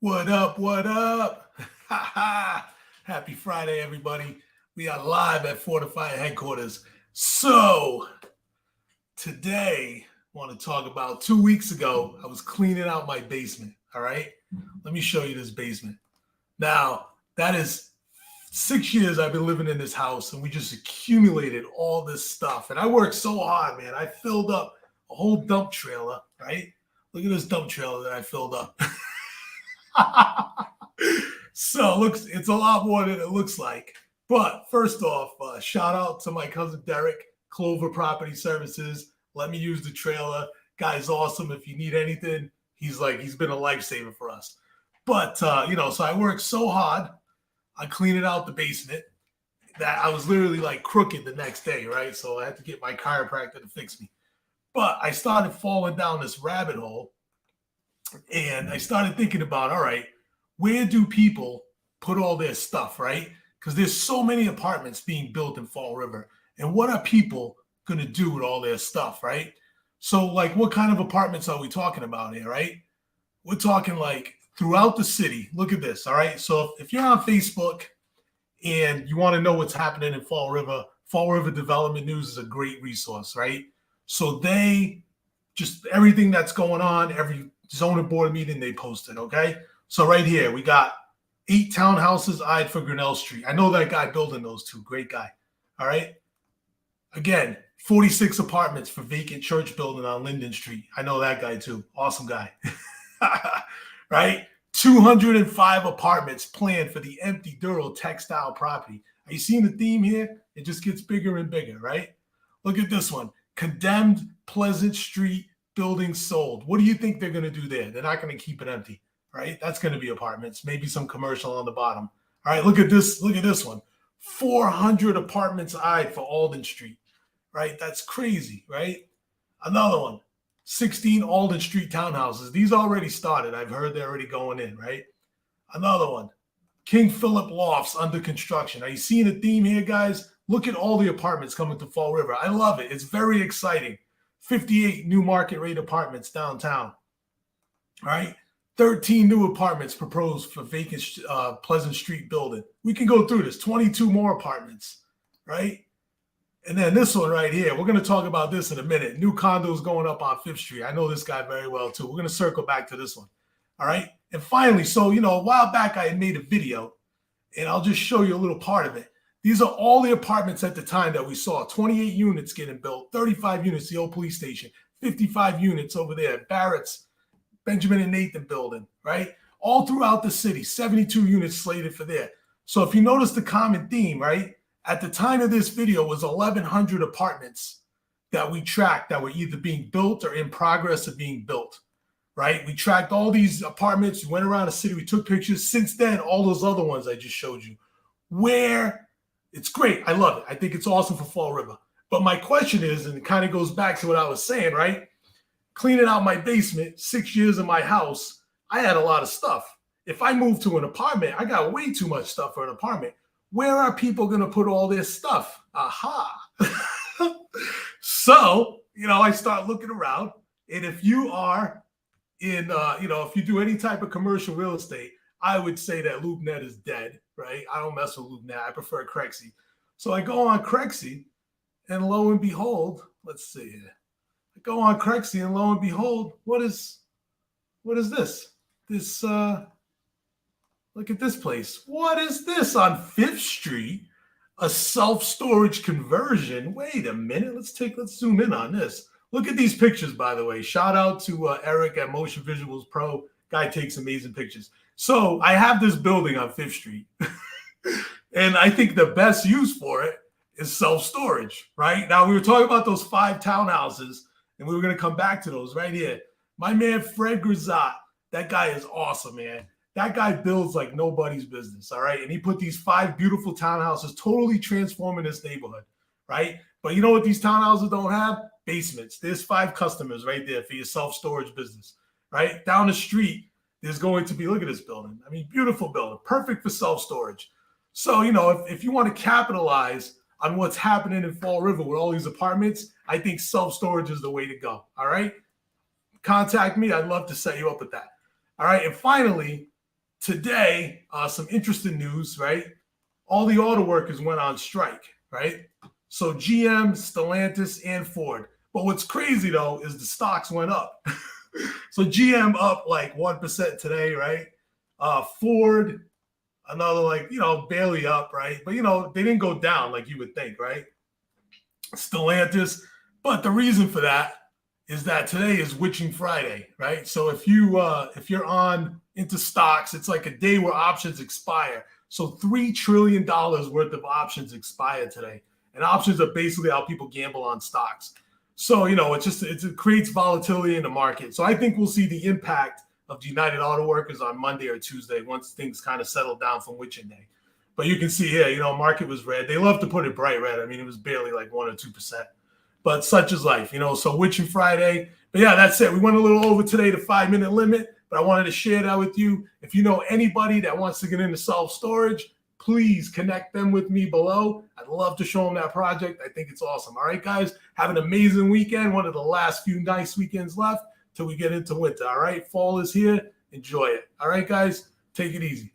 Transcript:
What up? What up? Happy Friday, everybody. We are live at Fortified headquarters. So, today, I want to talk about 2 weeks ago, I was cleaning out my basement. All right. Let me show you this basement. Now, that is 6 years I've been living in this house, and we just accumulated all this stuff. And I worked so hard, man. I filled up a whole dump trailer, right? Look at this dump trailer that I filled up. So it's a lot more than it looks like. But first off, shout out to my cousin Derek, Clover Property Services. Let me use the trailer. Guy's awesome. If you need anything, he's been a lifesaver for us. But so I worked so hard on cleaning out the basement that I was literally like crooked the next day, right? So I had to get my chiropractor to fix me. But I started falling down this rabbit hole, and I started thinking about, all right, where do people put all their stuff, right? Because there's so many apartments being built in Fall River. And what are people going to do with all their stuff, right? So, like, what kind of apartments are we talking about here, right? We're talking like throughout the city. Look at this, all right? So if you're on Facebook and you want to know what's happening in Fall River Development News is a great resource, right? So they just everything that's going on, every zoning board meeting they posted, okay? So right here, we got 8 townhouses eyed for Grinnell Street. I know that guy building those two. Great guy. All right. Again, 46 apartments for vacant church building on Linden Street. I know that guy too. Awesome guy. Right? 205 apartments planned for the empty Duro textile property. Are you seeing the theme here? It just gets bigger and bigger, right? Look at this one. Condemned Pleasant Street building sold. What do you think they're going to do there? They're not going to keep it empty. Right? That's going to be apartments, maybe some commercial on the bottom. All right, look at this. Look at this one. 400 apartments eyed for Alden Street. Right? That's crazy, right? Another one. 16 Alden Street townhouses. These already started. I've heard they're already going in, right? Another one. King Philip Lofts under construction. Are you seeing a theme here, guys? Look at all the apartments coming to Fall River. I love it. It's very exciting. 58 new market rate apartments downtown. All right? 13 new apartments proposed for vacant Pleasant Street building. We can go through this. 22 more apartments, right? And then this one right here, we're going to talk about this in a minute. New condos going up on 5th Street. I know this guy very well, too. We're going to circle back to this one, all right? And finally, so, a while back I had made a video, and I'll just show you a little part of it. These are all the apartments at the time that we saw. 28 units getting built, 35 units, the old police station, 55 units over there, Barrett's, Benjamin and Nathan building, right? All throughout the city, 72 units slated for there. So if you notice the common theme, right? At the time of this video was 1,100 apartments that we tracked that were either being built or in progress of being built, right? We tracked all these apartments. We went around the city. We took pictures. Since then, all those other ones I just showed you. Where it's great. I love it. I think it's awesome for Fall River. But my question is, and it kind of goes back to what I was saying, right? Cleaning out my basement, 6 years in my house, I had a lot of stuff. If I move to an apartment, I got way too much stuff for an apartment. Where are people going to put all this stuff? Aha. So, I start looking around. And if you are in, if you do any type of commercial real estate, I would say that LoopNet is dead, right? I don't mess with LoopNet. I prefer Crexi. So I go on Crexi, and lo and behold, let's see here. Go on Crexi, and lo and behold, what is this? This look at this place. What is this on 5th Street? A self-storage conversion. Wait a minute. Let's zoom in on this. Look at these pictures, by the way. Shout out to Eric at Motion Visuals Pro. Guy takes amazing pictures. So I have this building on 5th Street, and I think the best use for it is self-storage. Right now, we were talking about those 5 townhouses. And we were going to come back to those right here. My man, Fred Grisat, that guy is awesome, man. That guy builds like nobody's business, all right? And he put these 5 beautiful townhouses, totally transforming this neighborhood, right? But you know what these townhouses don't have? Basements. There's 5 customers right there for your self-storage business, right? Down the street, there's going to be, look at this building. I mean, beautiful building, perfect for self-storage. So, if you want to capitalize on what's happening in Fall River with all these apartments, I think self-storage is the way to go. All right. Contact me. I'd love to set you up with that. All right. And finally, today, some interesting news, right? All the auto workers went on strike, right? So GM, Stellantis, and Ford. But what's crazy though is the stocks went up. So GM up like 1% today, right? Ford, another like, barely up, right? But they didn't go down like you would think, right? Stellantis. But the reason for that is that today is Witching Friday, right? So if you're on into stocks, it's like a day where options expire. So $3 trillion worth of options expire today. And options are basically how people gamble on stocks. So, it creates volatility in the market. So I think we'll see the impact of the United Auto Workers on Monday or Tuesday once things kind of settle down from Witching Day. But you can see here, market was red. They love to put it bright red. I mean, it was barely like 1 or 2%. But such is life, so Witching Friday. But yeah, that's it. We went a little over today, the 5-minute limit. But I wanted to share that with you. If you know anybody that wants to get into self-storage, please connect them with me below. I'd love to show them that project. I think it's awesome. All right, guys, have an amazing weekend. One of the last few nice weekends left till we get into winter. All right, fall is here. Enjoy it. All right, guys, take it easy.